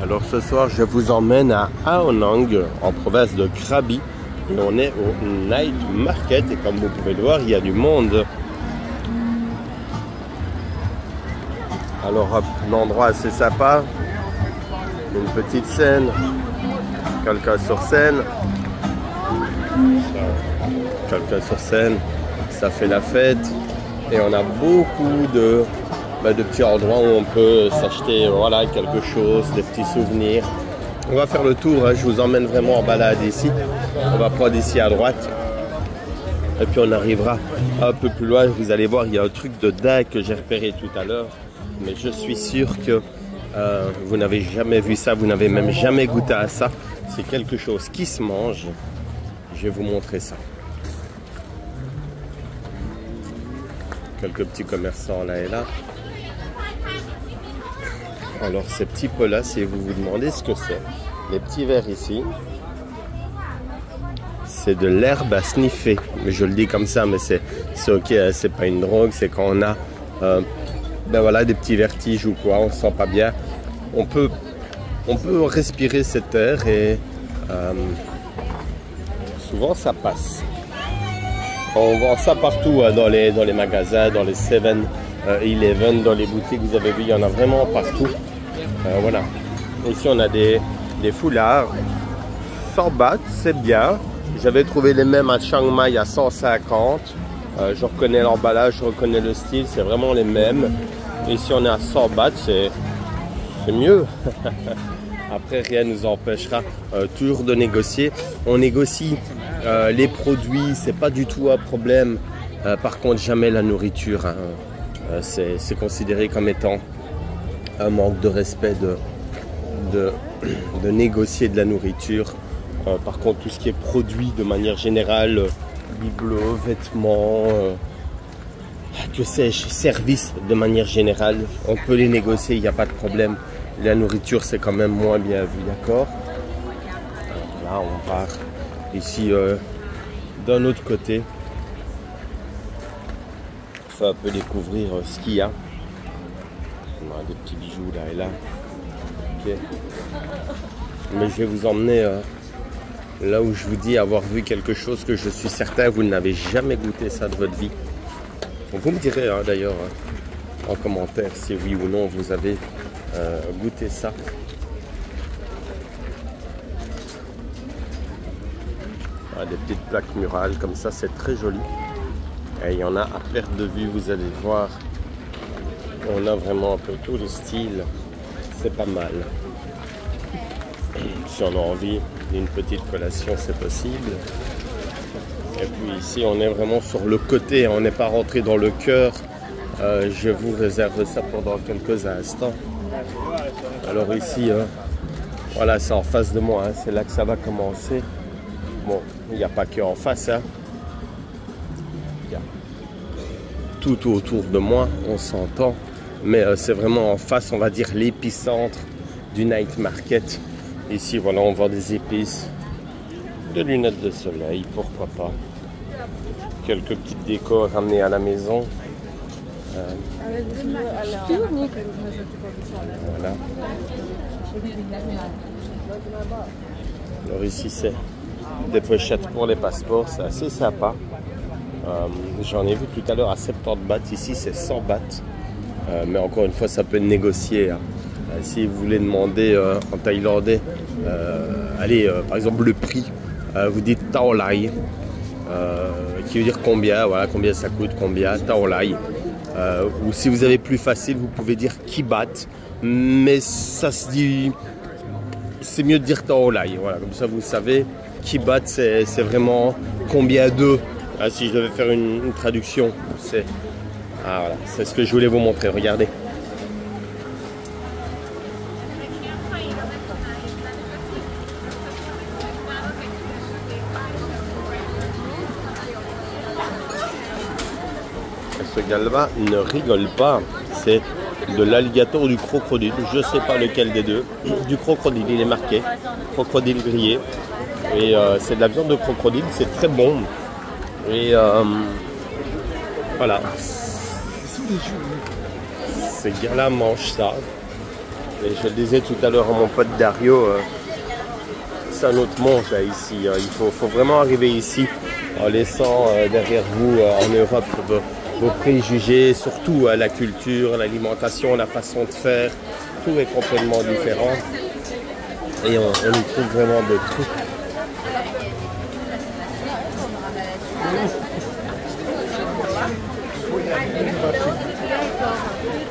Alors ce soir, je vous emmène à Aonang, en province de Krabi. Et on est au Night Market. Et comme vous pouvez le voir, il y a du monde. Alors, un endroit assez sympa. Une petite scène. Quelqu'un sur scène. Quelqu'un sur scène. Ça fait la fête. Et on a beaucoup de petits endroits où on peut s'acheter voilà, quelque chose, des petits souvenirs. On va faire le tour, hein. Je vous emmène vraiment en balade ici. On va prendre ici à droite. Et puis on arrivera un peu plus loin. Vous allez voir, il y a un truc de dingue que j'ai repéré tout à l'heure. Mais je suis sûr que vous n'avez jamais vu ça, vous n'avez même jamais goûté à ça. C'est quelque chose qui se mange. Je vais vous montrer ça. Quelques petits commerçants là et là. Alors ces petits pots-là, si vous vous demandez ce que c'est, les petits verres ici, c'est de l'herbe à sniffer. Mais je le dis comme ça, mais c'est ok, c'est pas une drogue, c'est quand on a voilà, des petits vertiges ou quoi, on se sent pas bien. On peut respirer cet air et souvent ça passe. On vend ça partout, dans les magasins, dans les 7-Eleven, dans les boutiques, vous avez vu, il y en a vraiment partout. Voilà. Ici, on a des foulards. 100 bahts, c'est bien. J'avais trouvé les mêmes à Chiang Mai à 150. Je reconnais l'emballage, je reconnais le style, c'est vraiment les mêmes. Ici, on est à 100 bahts, c'est mieux. Après, rien ne nous empêchera toujours de négocier. On négocie les produits, c'est pas du tout un problème. Par contre, jamais la nourriture. Hein. C'est considéré comme étant un manque de respect de négocier de la nourriture. Par contre, tout ce qui est produit de manière générale, bibelots, vêtements, que sais-je, services de manière générale, on peut les négocier, il n'y a pas de problème. La nourriture, c'est quand même moins bien vu, d'accord? Là, on part ici d'un autre côté. On va un peu découvrir ce qu'il y a. On a des petits bijoux là et là. Okay. Mais je vais vous emmener là où je vous dis avoir vu quelque chose que je suis certain vous n'avez jamais goûté ça de votre vie. Donc vous me direz hein, d'ailleurs en commentaire si oui ou non vous avez goûté ça. Ah, des petites plaques murales comme ça, c'est très joli. Et il y en a à perte de vue, vous allez voir. On a vraiment un peu tout le style. C'est pas mal. Si on a envie d'une petite collation, c'est possible. Et puis ici, on est vraiment sur le côté. On n'est pas rentré dans le cœur. Je vous réserve ça pendant quelques instants. Alors ici, voilà, c'est en face de moi. Hein, c'est là que ça va commencer. Bon, il n'y a pas que en face. Hein. Il y a tout autour de moi, on s'entend. Mais c'est vraiment en face, on va dire, l'épicentre du night market. Ici, voilà, on vend des épices, des lunettes de soleil, pourquoi pas. Quelques petites décors ramenées à la maison. Voilà. Alors ici, c'est des pochettes pour les passeports, c'est assez sympa. J'en ai vu tout à l'heure à 70 bahts, ici c'est 100 bahts. Mais encore une fois, ça peut négocier. Hein. Si vous voulez demander en thaïlandais, allez, par exemple le prix, vous dites taolai, qui veut dire combien, voilà, combien ça coûte, combien, taolai. Ou si vous avez plus facile, vous pouvez dire kibat, mais ça se dit, c'est mieux de dire taolai, voilà, comme ça vous savez, kibat c'est vraiment combien de, ah, si je devais faire une traduction, c'est voilà, c'est ce que je voulais vous montrer, regardez. Ce gars-là ne rigole pas, c'est de l'alligator ou du crocodile, je ne sais pas lequel des deux. Du crocodile, il est marqué, crocodile grillé. Et c'est de la viande de crocodile, c'est très bon. Et voilà. Ces gars-là mangent ça. Et je le disais tout à l'heure à mon pote Dario, c'est un autre monde là, ici. Il faut vraiment arriver ici en laissant derrière vous en Europe vos préjugés, surtout la culture, l'alimentation, la façon de faire. Tout est complètement différent. Et on y trouve vraiment de tout.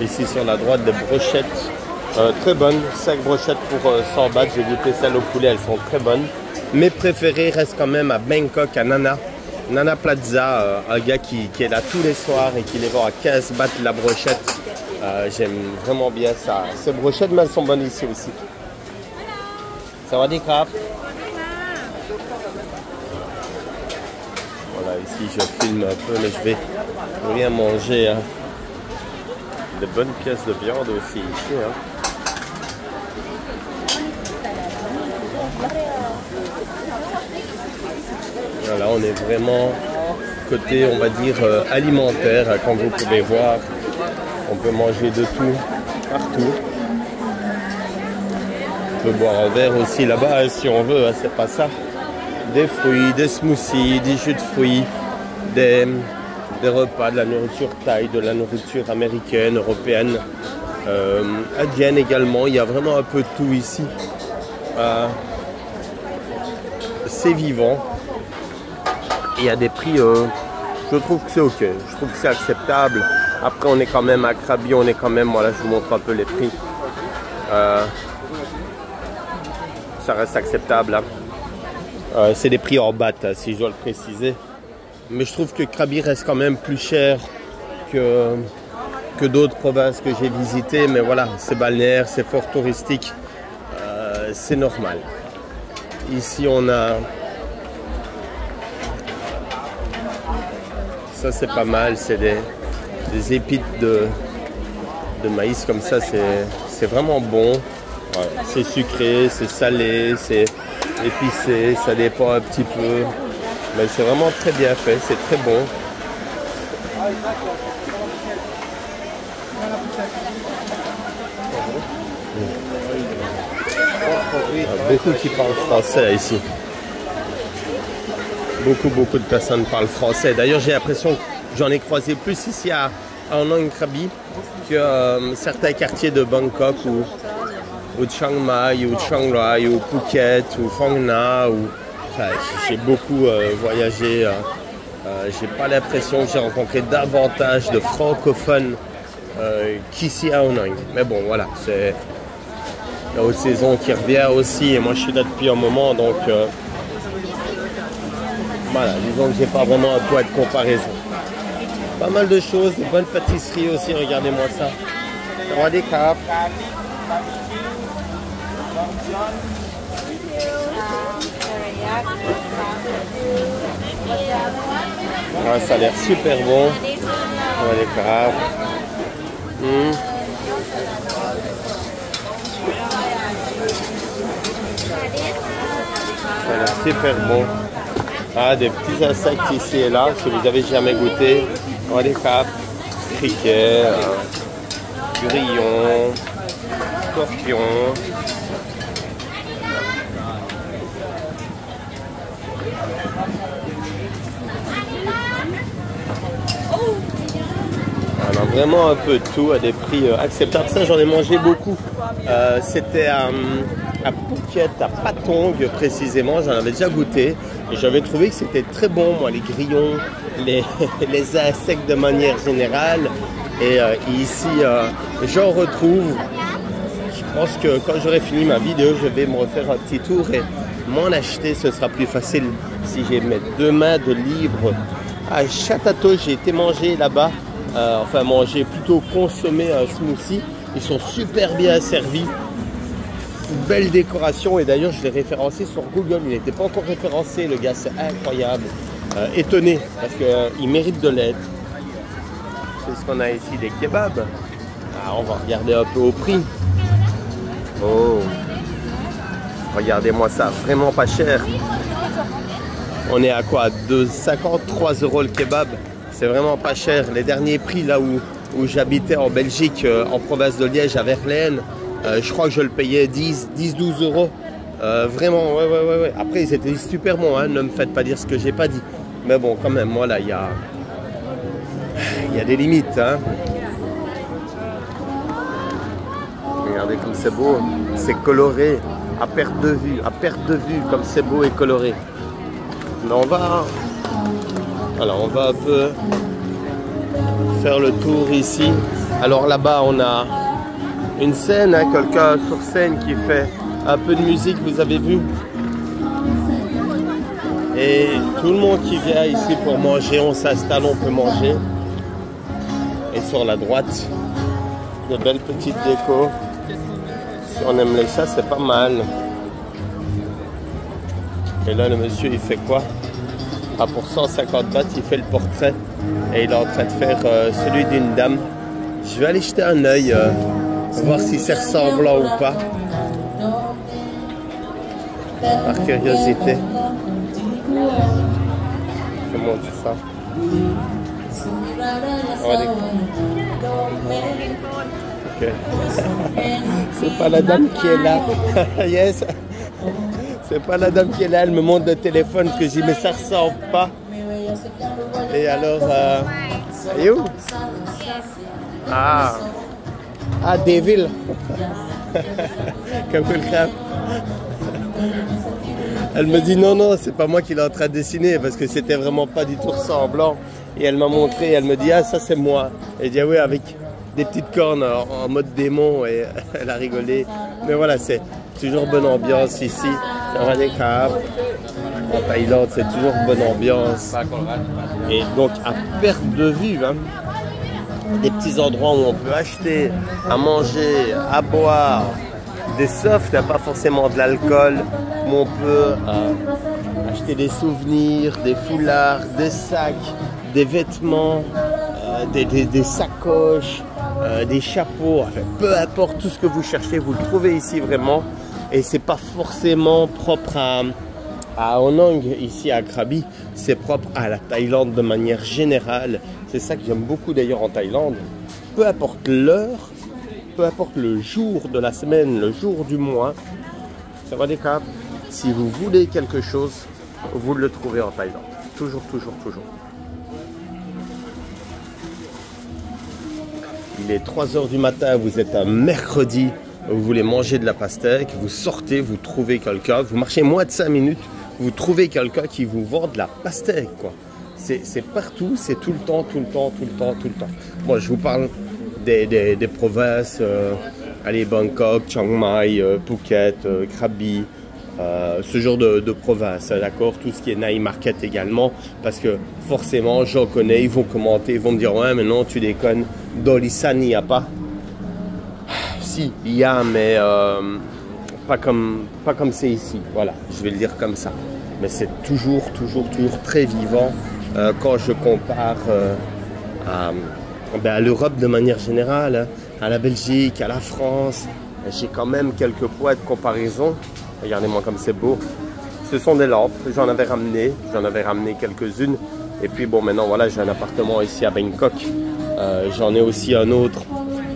Ici sur la droite, des brochettes très bonnes. 5 brochettes pour 100 bahts. J'ai goûté celles au poulet, elles sont très bonnes. Mes préférés restent quand même à Bangkok, à Nana Plaza, un gars qui est là tous les soirs et qui les vend à 15 bahts la brochette. J'aime vraiment bien ça. Ces brochettes, mais elles sont bonnes ici aussi. Ça va dire crap. Voilà, ici je filme un peu, mais je vais rien manger. Hein. De bonnes pièces de viande aussi ici. Hein. Voilà, on est vraiment côté, on va dire, alimentaire. Comme vous pouvez voir, on peut manger de tout, partout. On peut boire un verre aussi là-bas hein, si on veut, hein, c'est pas ça. Des fruits, des smoothies, des jus de fruits, des repas, de la nourriture thaï, de la nourriture américaine, européenne, indienne également. Il y a vraiment un peu de tout ici. C'est vivant. Et il y a des prix, je trouve que c'est ok. Je trouve que c'est acceptable. Après, on est quand même à Krabi, on est quand même, voilà, je vous montre un peu les prix. Ça reste acceptable. Hein. C'est des prix hors baht, hein, si je dois le préciser. Mais je trouve que Krabi reste quand même plus cher que d'autres provinces que j'ai visitées. Mais voilà, c'est balnéaire, c'est fort touristique. C'est normal. Ici, on a... Ça, c'est pas mal. C'est des épices de maïs comme ça. C'est vraiment bon. Ouais, c'est sucré, c'est salé, c'est épicé. Ça dépend un petit peu. Mais c'est vraiment très bien fait, c'est très bon. Beaucoup qui parlent français ici. Beaucoup de personnes parlent français. D'ailleurs, j'ai l'impression que j'en ai croisé plus ici à Nong Krabi que certains quartiers de Bangkok ou de Chiang Mai, ou de Chiang Rai, ou Phuket, ou Phang Nga. Enfin, j'ai beaucoup voyagé. J'ai pas l'impression que j'ai rencontré davantage de francophones qu'ici à Hanoi. Mais bon, voilà, c'est la haute saison qui revient aussi. Et moi, je suis là depuis un moment, donc voilà, disons que j'ai pas vraiment un point de comparaison. Pas mal de choses, de bonnes pâtisseries aussi. Regardez-moi ça. On va des capes. Ah, ça a l'air super bon. On va les crabes. Ça a l'air super bon. Ah, des petits insectes ici et là, si vous n'avez jamais goûté. On va les crabes, criquets, grillons, scorpions. On a vraiment un peu de tout à des prix acceptables. Ça, j'en ai mangé beaucoup. C'était à Phuket, à Patong précisément. J'en avais déjà goûté et j'avais trouvé que c'était très bon. Moi, les grillons, les insectes de manière générale. Et ici, j'en retrouve. Je pense que quand j'aurai fini ma vidéo, je vais me refaire un petit tour et m'en acheter. Ce sera plus facile si j'ai mes 2 mains de libre. À Chatato, j'ai été manger là-bas. Enfin manger, plutôt consommer un smoothie. Ils sont super bien servis. Belle décoration. Et d'ailleurs, je l'ai référencé sur Google. Il n'était pas encore référencé. Le gars, c'est incroyable. Étonné parce qu'il mérite de l'être. C'est ce qu'on a ici, des kebabs. Ah, on va regarder un peu au prix. Oh, regardez-moi ça, vraiment pas cher. On est à quoi? 2,50, 3 € le kebab. C'est vraiment pas cher. Les derniers prix là où j'habitais en Belgique, en province de Liège, à Verlaine, Je crois que je le payais 10-12 euros. Vraiment, ouais. Après, ils étaient super bons, hein. Ne me faites pas dire ce que j'ai pas dit. Mais bon, quand même, voilà, il y a des limites, hein. Regardez comme c'est beau, c'est coloré, à perte de vue, comme c'est beau et coloré. Mais on va un peu faire le tour ici. Alors là-bas, on a une scène, hein, quelqu'un sur scène qui fait un peu de musique, vous avez vu. Et tout le monde qui vient ici pour manger, on s'installe, on peut manger. Et sur la droite, de belles petites décos. Si on aime les chats, c'est pas mal. Et là, le monsieur, il fait quoi? Ah, pour 150 bahts, il fait le portrait. Et il est en train de faire celui d'une dame. Je vais aller jeter un œil, voir si c'est ressemblant ou pas. Par curiosité. Comment on dit ça? Ok. C'est pas la dame qui est là. Yes. C'est pas la dame qui est là. Elle me montre le téléphone que j'ai, mais ça ressemble pas. Et alors, et où? Ah, Devil. Comme le crâne. Elle me dit non, c'est pas moi qui l'ai en train de dessiner parce que c'était vraiment pas du tout ressemblant. Et elle m'a montré, elle me dit ah ça c'est moi. Et je dis ah oui, avec des petites cornes en mode démon, et elle a rigolé. Mais voilà, c'est toujours bonne ambiance ici. En Thaïlande, c'est toujours bonne ambiance. Et donc à perte de vue, hein, des petits endroits où on peut acheter à manger, à boire, des softs, pas forcément de l'alcool, où on peut acheter des souvenirs, des foulards, des sacs, des vêtements, des sacoches, des chapeaux, enfin, peu importe tout ce que vous cherchez, vous le trouvez ici vraiment. Et c'est pas forcément propre à Onang, ici à Krabi, c'est propre à la Thaïlande de manière générale. C'est ça que j'aime beaucoup d'ailleurs en Thaïlande. Peu importe l'heure, peu importe le jour de la semaine, le jour du mois, ça va des cas. Si vous voulez quelque chose, vous le trouvez en Thaïlande. Toujours. Il est 3 h du matin, vous êtes un mercredi, vous voulez manger de la pastèque, vous sortez, vous trouvez quelqu'un, vous marchez moins de 5 minutes, vous trouvez quelqu'un qui vous vend de la pastèque, quoi. C'est partout, c'est tout le temps. Moi, je vous parle des provinces, allez, Bangkok, Chiang Mai, Phuket, Krabi, ce genre de province, d'accord? Tout ce qui est night market également, parce que forcément, j'en connais, ils vont commenter, ils vont me dire ouais, mais non, tu déconnes, dans l'Isan, il n'y a pas. Si, il y a, mais pas comme c'est ici, voilà, je vais le dire comme ça. Mais c'est toujours très vivant quand je compare à l'Europe de manière générale, à la Belgique, à la France. J'ai quand même quelques points de comparaison. Regardez-moi comme c'est beau. Ce sont des lampes, j'en avais ramené quelques-unes. Et puis bon, maintenant voilà, j'ai un appartement ici à Bangkok. J'en ai aussi un autre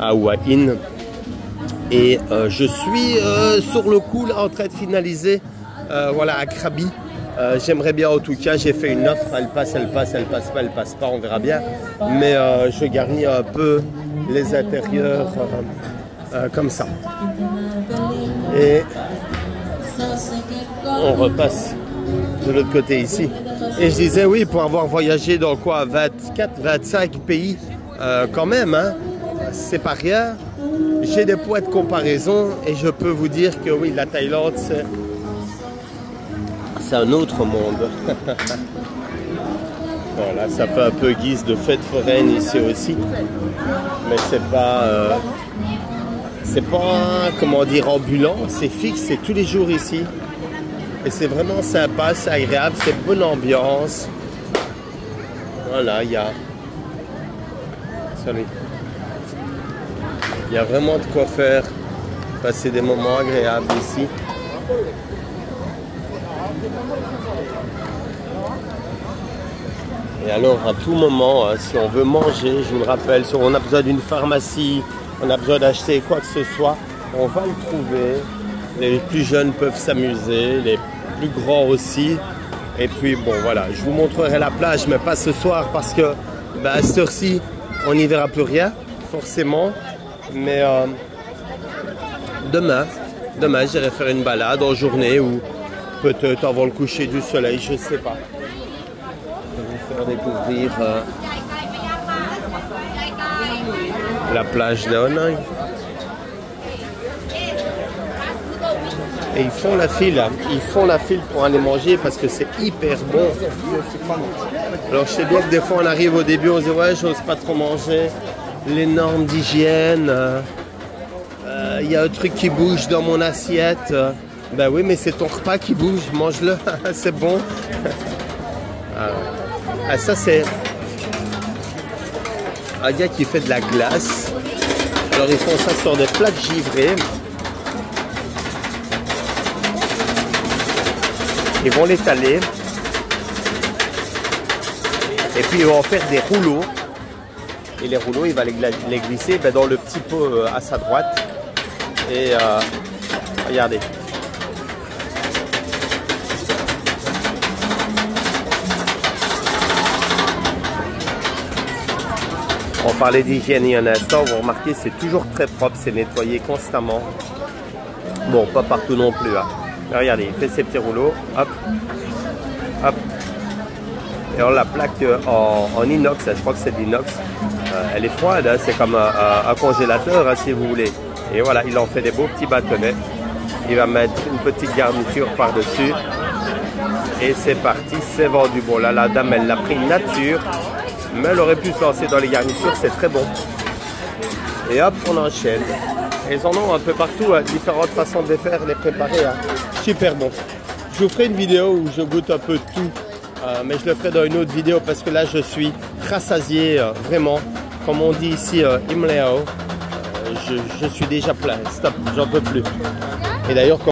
à Hua Hin. Et je suis sur le coup là en train de finaliser voilà, à Krabi. J'aimerais bien, en tout cas, j'ai fait une offre, elle passe pas, on verra bien. Mais je garnis un peu les intérieurs comme ça. Et on repasse de l'autre côté ici. Et je disais oui, pour avoir voyagé dans quoi, 24-25 pays quand même, hein, c'est pas rien. J'ai des points de comparaison et je peux vous dire que oui, la Thaïlande, c'est un autre monde. Voilà, ça fait un peu guise de fête foraine ici aussi. Mais c'est pas, comment dire, ambulant, c'est fixe, c'est tous les jours ici. Et c'est vraiment sympa, c'est agréable, c'est bonne ambiance. Voilà, il y a... Salut. Il y a vraiment de quoi faire, passer des moments agréables ici. Et alors, à tout moment, hein, si on veut manger, je vous le rappelle, si on a besoin d'une pharmacie, on a besoin d'acheter quoi que ce soit, On va le trouver. Les plus jeunes peuvent s'amuser, les plus grands aussi. Et puis bon voilà, je vous montrerai la plage, mais pas ce soir parce que à cette heure-ci, on n'y verra plus rien, forcément. Mais demain, j'irai faire une balade en journée ou peut-être avant le coucher du soleil, je ne sais pas. Je vais vous faire découvrir la plage de Hanoï. Et ils font la file, pour aller manger parce que c'est hyper bon. Alors je sais bien que des fois on arrive au début, on se dit ouais, j'ose pas trop manger, les normes d'hygiène, y a un truc qui bouge dans mon assiette. Ben oui, mais c'est ton repas qui bouge, mange-le, c'est bon. Ah, ça c'est un gars qui fait de la glace. Alors ils font ça sur des plaques givrées. Ils vont l'étaler et puis ils vont en faire des rouleaux. Et les rouleaux, il va les glisser dans le petit pot à sa droite. Et regardez. On parlait d'hygiène il y a un instant. Vous remarquez, c'est toujours très propre, c'est nettoyé constamment. Bon, pas partout non plus. Hein. Regardez, il fait ses petits rouleaux, hop, hop. Et alors la plaque en inox, je crois que c'est d'inox, elle est froide, hein, c'est comme un congélateur hein, si vous voulez. Et voilà, il en fait des beaux petits bâtonnets. Il va mettre une petite garniture par-dessus. Et c'est parti, c'est vendu. Bon là, la dame, elle l'a pris nature, mais elle aurait pu se lancer dans les garnitures, c'est très bon. Et hop, on enchaîne. Ils en ont un peu partout, hein, différentes façons de les faire, les préparer. Hein. Super bon. Je vous ferai une vidéo où je goûte un peu de tout, mais je le ferai dans une autre vidéo parce que là je suis rassasié, vraiment. Comme on dit ici, Imleo, je suis déjà plein. Stop, j'en peux plus. Et d'ailleurs,